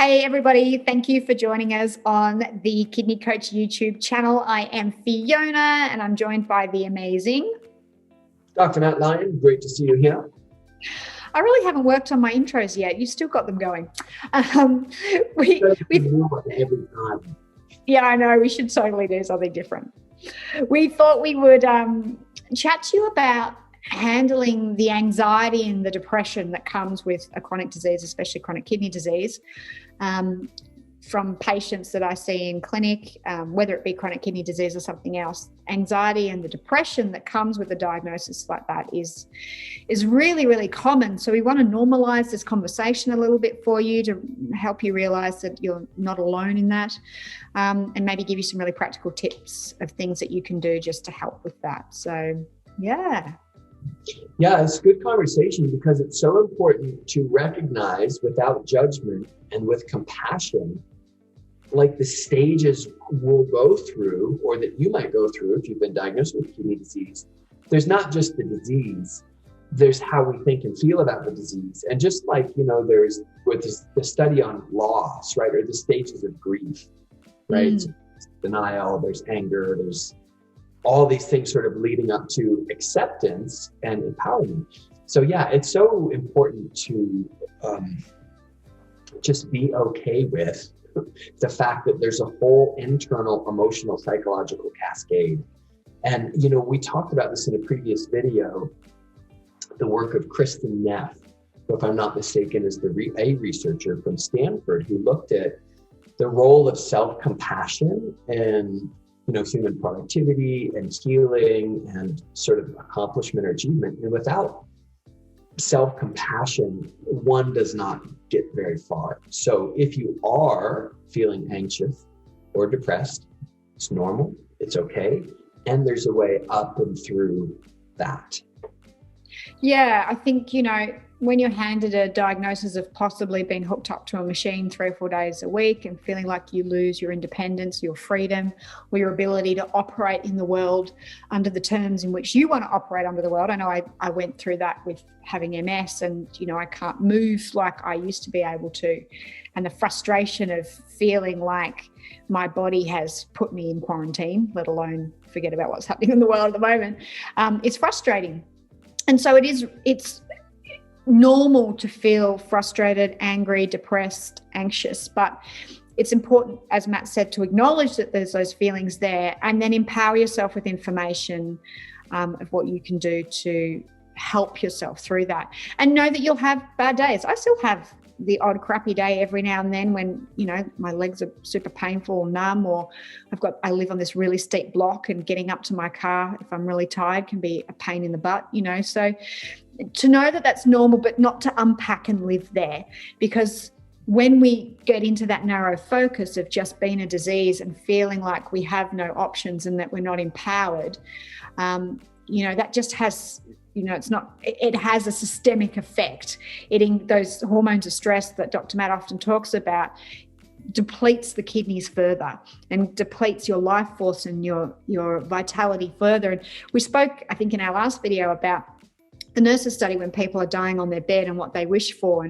Hey everybody, thank you for joining us on the Kidney Coach YouTube channel. I am Fiona and I'm joined by the amazing Dr. Lyon. Great to see you here. I really haven't worked on my intros yet. You've still got them going. Every time. Yeah, I know. We should totally do something different. We thought we would chat to you about handling the anxiety and the depression that comes with a chronic disease, especially chronic kidney disease, from patients that I see in clinic, whether it be chronic kidney disease or something else. Anxiety and the depression that comes with a diagnosis like that is really, really common. So we want to normalize this conversation a little bit for you to help you realize that you're not alone in that, and maybe give you some really practical tips of things that you can do just to help with that. So, yeah. Yeah, it's a good conversation because it's so important to recognize without judgment and with compassion, like the stages we'll go through or that you might go through if you've been diagnosed with kidney disease. There's not just the disease, there's how we think and feel about the disease. And just like, there's with the study on loss, right? Or the stages of grief, right? Denial, there's anger, there's all these things sort of leading up to acceptance and empowerment. So yeah, it's so important to just be okay with the fact that there's a whole internal emotional psychological cascade. And we talked about this in a previous video, the work of Kristen Neff, who, if I'm not mistaken, is a researcher from Stanford who looked at the role of self-compassion and human productivity and healing and sort of accomplishment or achievement. And without self-compassion, one does not get very far. So if you are feeling anxious or depressed, it's normal, it's okay. And there's a way up and through that. Yeah, I think, when you're handed a diagnosis of possibly being hooked up to a machine 3 or 4 days a week and feeling like you lose your independence, your freedom, or your ability to operate in the world under the terms in which you want to operate under the world. I know I went through that with having MS and, I can't move like I used to be able to. And the frustration of feeling like my body has put me in quarantine, let alone forget about what's happening in the world at the moment, it's frustrating. And so it's normal to feel frustrated, angry, depressed, anxious, but it's important, as Matt said, to acknowledge that there's those feelings there and then empower yourself with information of what you can do to help yourself through that. And know that you'll have bad days. I still have the odd crappy day every now and then when, my legs are super painful or numb, or I live on this really steep block and getting up to my car if I'm really tired can be a pain in the butt, so to know that that's normal, but not to unpack and live there, because when we get into that narrow focus of just being a disease and feeling like we have no options and that we're not empowered, that just has, it has a systemic effect. Those hormones of stress that Dr. Matt often talks about depletes the kidneys further and depletes your life force and your vitality further. And we spoke, I think, in our last video about the nurses study when people are dying on their bed and what they wish for.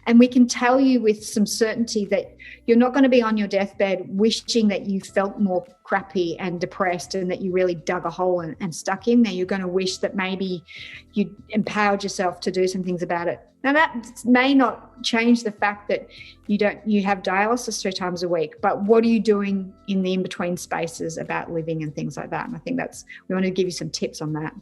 And we can tell you with some certainty that you're not going to be on your deathbed wishing that you felt more crappy and depressed and that you really dug a hole and stuck in there. You're going to wish that maybe you empowered yourself to do some things about it. Now, that may not change the fact that you have dialysis 3 times a week, but what are you doing in the in-between spaces about living and things like that? And I think we want to give you some tips on that.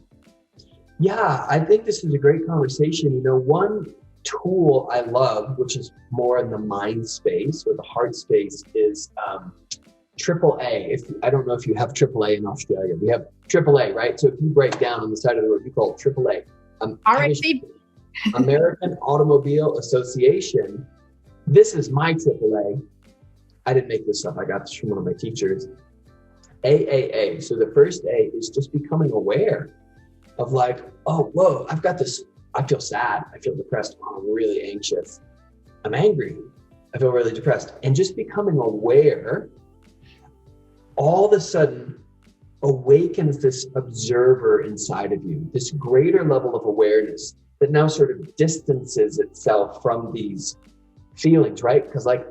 Yeah, I think this is a great conversation. One tool I love, which is more in the mind space or the heart space, is AAA. I don't know if you have AAA in Australia. We have AAA, right? So if you break down on the side of the road, you call it AAA. American Automobile Association. This is my AAA. I didn't make this up. I got this from one of my teachers. AAA. So the first A is just becoming aware of like, oh, whoa, I've got this. I feel sad. I feel depressed. Oh, I'm really anxious. I'm angry. I feel really depressed. And just becoming aware all of a sudden awakens this observer inside of you, this greater level of awareness that now sort of distances itself from these feelings, right? Because like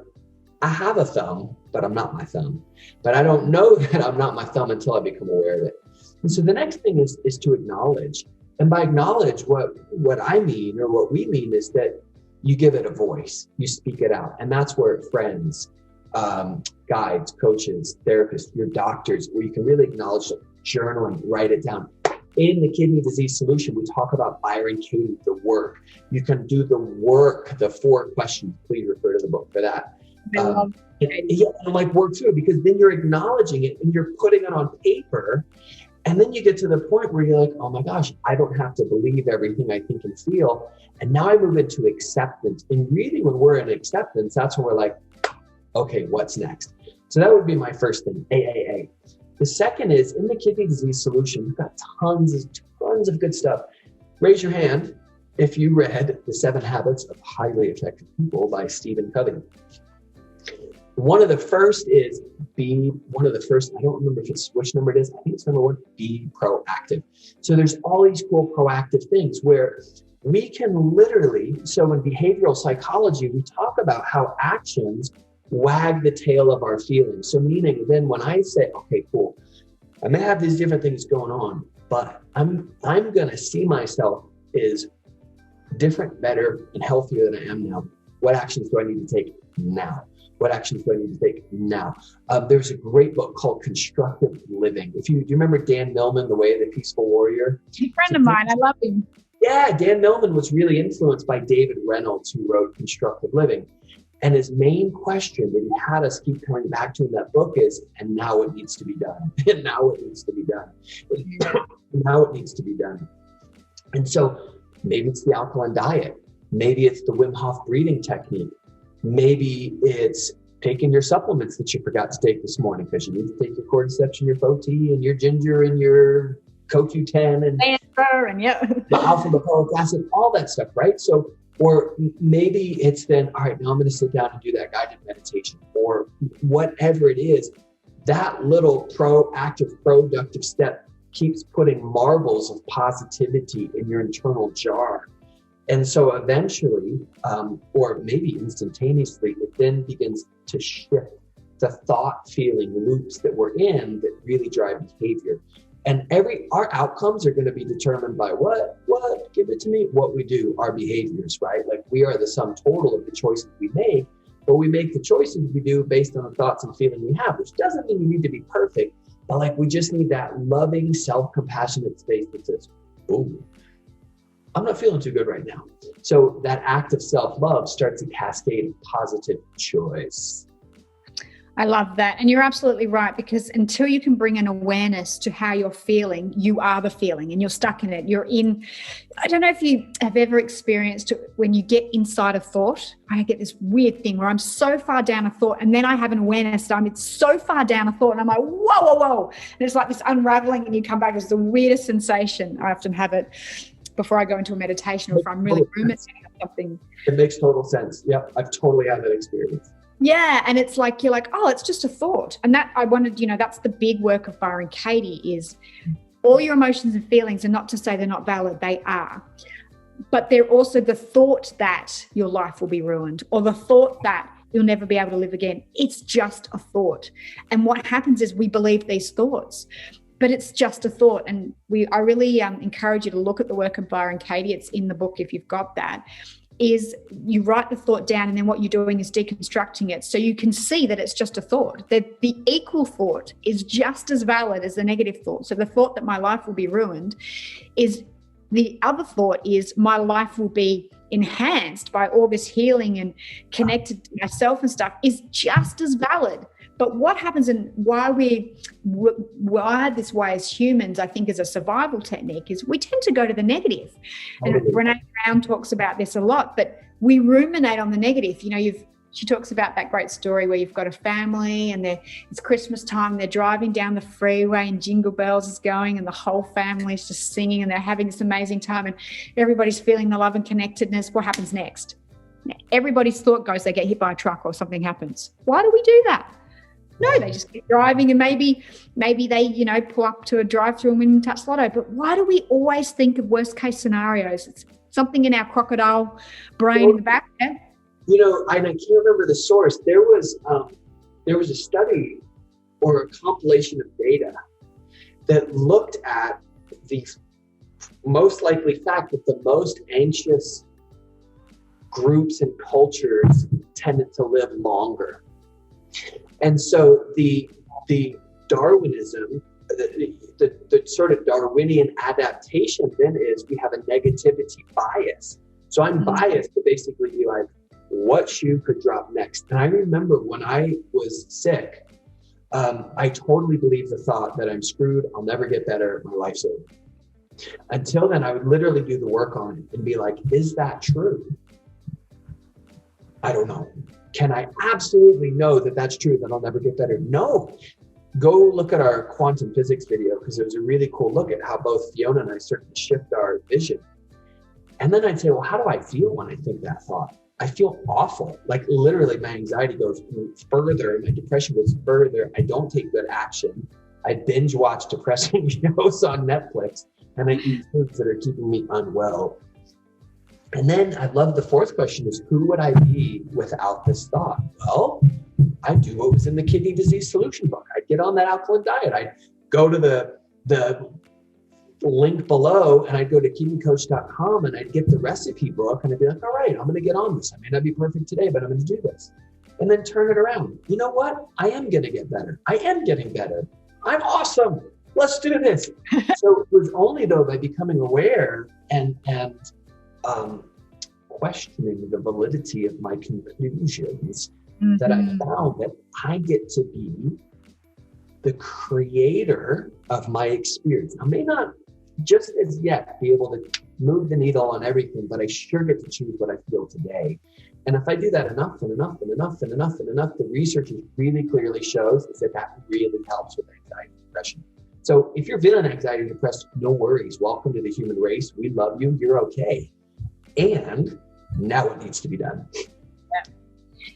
I have a thumb, but I'm not my thumb. But I don't know that I'm not my thumb until I become aware of it. And so the next thing is to acknowledge. And by acknowledge, what I mean, or what we mean, is that you give it a voice, you speak it out. And that's where friends, guides, coaches, therapists, your doctors, where you can really acknowledge it, journaling, write it down. In the kidney disease solution, we talk about Byron Katie, the work. You can do the work, the 4 questions. Please refer to the book for that. And like work through it, because then you're acknowledging it and you're putting it on paper. And then you get to the point where you're like, oh my gosh, I don't have to believe everything I think and feel. And now I move into acceptance. And really, when we're in acceptance, that's when we're like, okay, what's next? So that would be my first thing, AAA. The second is, in the kidney disease solution, we've got tons of good stuff. Raise your hand if you read The 7 Habits of Highly Effective People by Stephen Covey. One of the first, I don't remember if it's which number it is. I think it's number 1, be proactive. So there's all these cool proactive things where we can literally, so in behavioral psychology, we talk about how actions wag the tail of our feelings. So meaning then when I say, okay, cool, I may have these different things going on, but I'm going to see myself as different, better, and healthier than I am now. What actions do I need to take now? What actions do I need to take now? There's a great book called Constructive Living. Do you remember Dan Millman, The Way of the Peaceful Warrior? A friend of mine, I love him. Yeah, Dan Millman was really influenced by David Reynolds, who wrote Constructive Living. And his main question that he had us keep coming back to in that book is, and now it needs to be done. And now it needs to be done. Now it needs to be done. And so maybe it's the alkaline diet. Maybe it's the Wim Hof breathing technique. Maybe it's taking your supplements that you forgot to take this morning because you need to take your cordyceps and your FOT and your ginger and your CoQ10 and the alpha lipoic acid, all that stuff, right? So, or maybe it's then, all right, now I'm going to sit down and do that guided meditation, or whatever it is. That little proactive, productive step keeps putting marbles of positivity in your internal jar. And so eventually, or maybe instantaneously, it then begins to shift the thought, feeling loops that we're in that really drive behavior. And our outcomes are going to be determined by what, give it to me, what we do, our behaviors, right? Like we are the sum total of the choices we make, but we make the choices we do based on the thoughts and feelings we have, which doesn't mean you need to be perfect, but like we just need that loving, self-compassionate space that says, oh, I'm not feeling too good right now. So that act of self-love starts to cascade positive choice. I love that. And you're absolutely right, because until you can bring an awareness to how you're feeling, you are the feeling and you're stuck in it. I don't know if you have ever experienced it when you get inside a thought. I get this weird thing where I'm so far down a thought and then I have an awareness that I'm so far down a thought and I'm like, whoa. And it's like this unraveling and you come back. It's the weirdest sensation. I often have it before I go into a meditation or if I'm really ruminating on something. It makes total sense. Yep, I've totally had that experience. Yeah, and it's like, you're like, oh, it's just a thought. And that I wanted, that's the big work of Byron Katie is all your emotions and feelings are not to say they're not valid, they are. But they're also the thought that your life will be ruined or the thought that you'll never be able to live again. It's just a thought. And what happens is we believe these thoughts, but it's just a thought. And I really encourage you to look at the work of Byron Katie. It's in the book if you've got that. Is you write the thought down and then what you're doing is deconstructing it so you can see that it's just a thought, that the equal thought is just as valid as the negative thought. So the thought that my life will be ruined is the other thought is my life will be enhanced by all this healing and connected to myself and stuff is just as valid. But what happens and why we wired this way as humans, I think, as a survival technique, is we tend to go to the negative. And Brene Brown talks about this a lot, but we ruminate on the negative. She talks about that great story where you've got a family and it's Christmas time, they're driving down the freeway and Jingle Bells is going and the whole family is just singing and they're having this amazing time and everybody's feeling the love and connectedness. What happens next? Everybody's thought goes they get hit by a truck or something happens. Why do we do that? No, they just keep driving and maybe they, pull up to a drive-through and win and touch lotto. But why do we always think of worst case scenarios? It's something in our crocodile brain in the back there. I can't remember the source. There was a study or a compilation of data that looked at the most likely fact that the most anxious groups and cultures tended to live longer. And so the Darwinism, the sort of Darwinian adaptation then is we have a negativity bias. So I'm biased to basically be like, what shoe could drop next? And I remember when I was sick, I totally believed the thought that I'm screwed, I'll never get better, my life's over. Until then, I would literally do the work on it and be like, is that true? I don't know. Can I absolutely know that that's true, that I'll never get better? No. Go look at our quantum physics video, because it was a really cool look at how both Fiona and I started to shift our vision. And then I'd say, well, how do I feel when I think that thought? I feel awful. Like literally my anxiety goes further, my depression goes further. I don't take good action. I binge watch depressing shows on Netflix, and I eat foods that are keeping me unwell. And then I love the fourth question is, who would I be without this thought? Well, I do what was in the kidney disease solution book. I'd get on that alkaline diet. I'd go to the link below and I'd go to kidneycoach.com and I'd get the recipe book and I'd be like, all right, I'm going to get on this. I may not be perfect today, but I'm going to do this. And then turn it around. You know what? I am going to get better. I am getting better. I'm awesome. Let's do this. So it was only though by becoming aware and questioning the validity of my conclusions that I found that I get to be the creator of my experience. I may not just as yet be able to move the needle on everything, but I sure get to choose what I feel today. And if I do that enough and enough and enough and enough and enough, the research really clearly shows is that really helps with anxiety and depression. So if you're feeling anxiety and depressed, no worries. Welcome to the human race. We love you. You're okay. And now it needs to be done.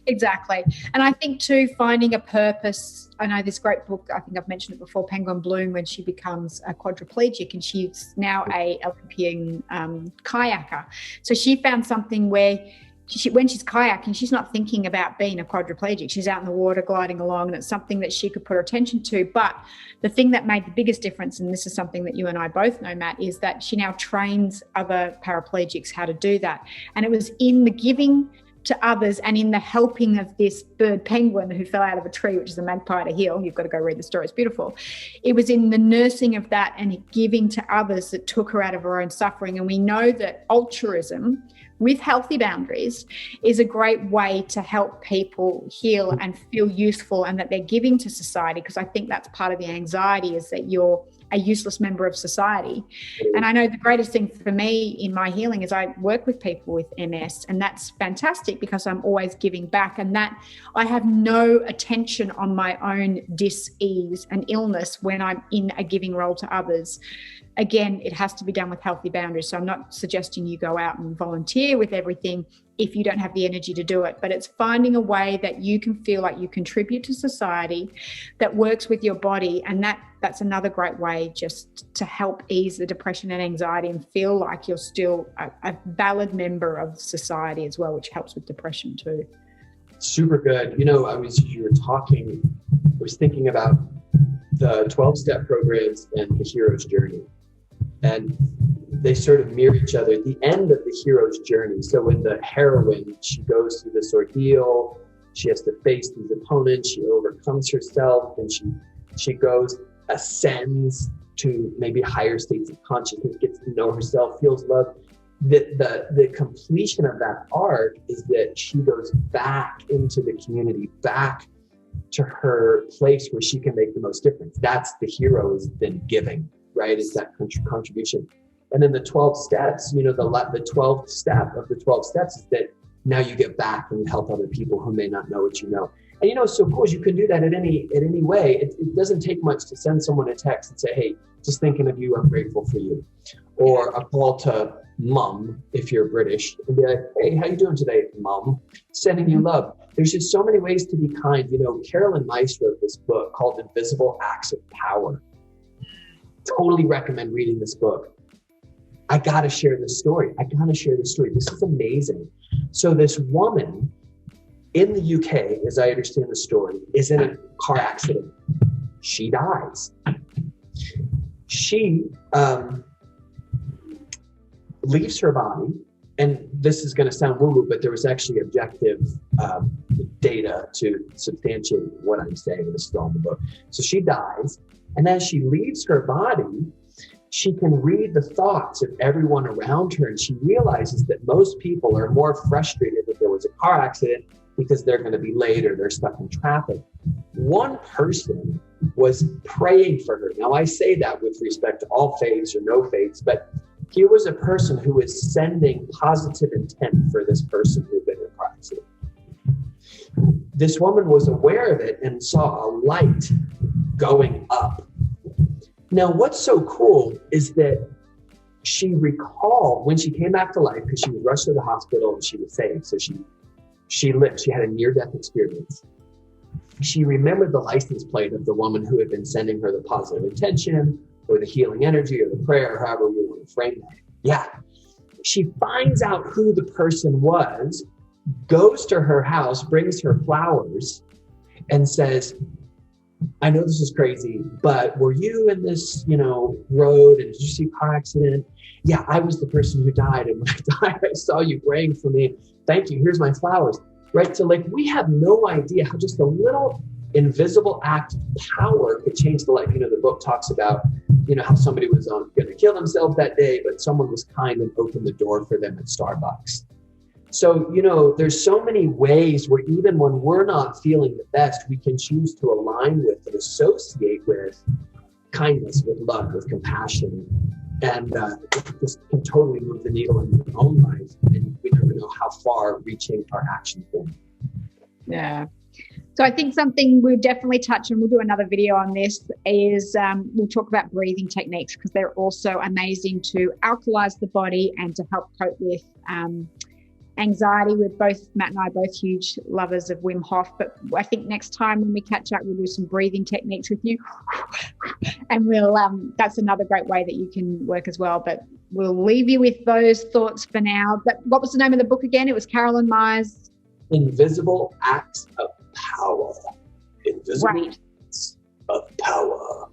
Exactly. And I think too, finding a purpose. I know this great book, I think I've mentioned it before, Penguin Bloom, when she becomes a quadriplegic, and she's now a Olympian kayaker. So she found something where when she's kayaking, she's not thinking about being a quadriplegic. She's out in the water gliding along, and it's something that she could put her attention to. But the thing that made the biggest difference, and this is something that you and I both know, Matt, is that she now trains other paraplegics how to do that. And it was in the giving to others and in the helping of this bird penguin who fell out of a tree, which is a magpie to heal. You've got to go read the story. It's beautiful. It was in the nursing of that and giving to others that took her out of her own suffering. And we know that altruism with healthy boundaries is a great way to help people heal and feel useful, and that they're giving to society, because I think that's part of the anxiety, is that you're a useless member of society. And I know the greatest thing for me in my healing is I work with people with MS, and that's fantastic because I'm always giving back, and that I have no attention on my own dis-ease and illness when I'm in a giving role to others. Again, it has to be done with healthy boundaries. So I'm not suggesting you go out and volunteer with everything if you don't have the energy to do it, but it's finding a way that you can feel like you contribute to society that works with your body. And that's another great way just to help ease the depression and anxiety and feel like you're still a valid member of society as well, which helps with depression too. Super good. You know, you were talking, I was thinking about the 12-step programs and the hero's journey. And they sort of mirror each other. The end of the hero's journey. So when the heroine, she goes through this ordeal, she has to face these opponents, she overcomes herself, and she goes, ascends to maybe higher states of consciousness, gets to know herself, feels love. The completion of that arc is that she goes back into the community, back to her place where she can make the most difference. That's the hero has been giving, right? Is that contribution. And then the 12 steps, you know, the 12th step of the 12 steps is that now you get back and help other people who may not know what you know. And you know, so cool is you can do that in any way. It doesn't take much to send someone a text and say, hey, just thinking of you, I'm grateful for you. Or a call to mom, if you're British, and be like, hey, how you doing today, mom? Sending you love. There's just so many ways to be kind. You know, Carolyn Myss wrote this book called Invisible Acts of Power. Totally recommend reading this book. I got to share this story. This is amazing. So this woman in the UK, as I understand the story, is in a car accident. She dies. She leaves her body, and this is going to sound woo-woo, but there was actually objective data to substantiate what I'm saying. This is all in the book. So she dies, and as she leaves her body, she can read the thoughts of everyone around her, and she realizes that most people are more frustrated that there was a car accident because they're going to be late or they're stuck in traffic. One person was praying for her. Now, I say that with respect to all faiths or no faiths, but here was a person who was sending positive intent for this person who had been in a car accident. This woman was aware of it and saw a light going up. Now, what's so cool is that she recalled when she came back to life, because she was rushed to the hospital and she was saved. So she lived. She had a near-death experience. She remembered the license plate of the woman who had been sending her the positive intention or the healing energy or the prayer, however we want to frame that. Yeah. She finds out who the person was, goes to her house, brings her flowers, and says, I know this is crazy, but were you in this, road, and did you see a car accident? Yeah, I was the person who died. And when I died, I saw you praying for me. Thank you. Here's my flowers. Right? So we have no idea how just a little invisible act of power could change the life. The book talks about, how somebody was going to kill themselves that day, but someone was kind and opened the door for them at Starbucks. So, there's so many ways where even when we're not feeling the best, we can choose to align with and associate with kindness, with love, with compassion. And this can totally move the needle in your own life. And we never know how far reaching our actions will. Yeah. So I think something we'll definitely touch, and we'll do another video on this, is we'll talk about breathing techniques, because they're also amazing to alkalize the body and to help cope with anxiety. Matt and I are both huge lovers of Wim Hof, but I think next time when we catch up, we'll do some breathing techniques with you, and we'll that's another great way that you can work as well. But we'll leave you with those thoughts for now. But what was the name of the book again? It was Carolyn Myers' Invisible Acts of Power. Invisible Acts of Power.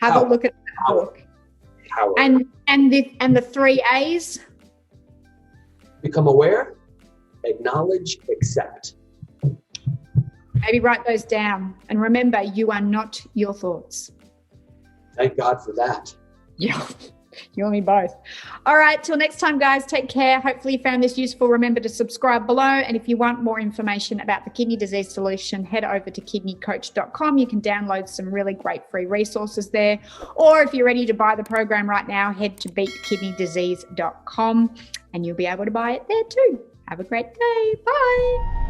Have a look at that book. Power. And the 3 A's. Become aware, acknowledge, accept. Maybe write those down. And remember, you are not your thoughts. Thank God for that. Yeah, you and me both. All right, till next time, guys, take care. Hopefully you found this useful. Remember to subscribe below. And if you want more information about the kidney disease solution, head over to kidneycoach.com. You can download some really great free resources there. Or if you're ready to buy the program right now, head to beatkidneydisease.com and you'll be able to buy it there too. Have a great day. Bye.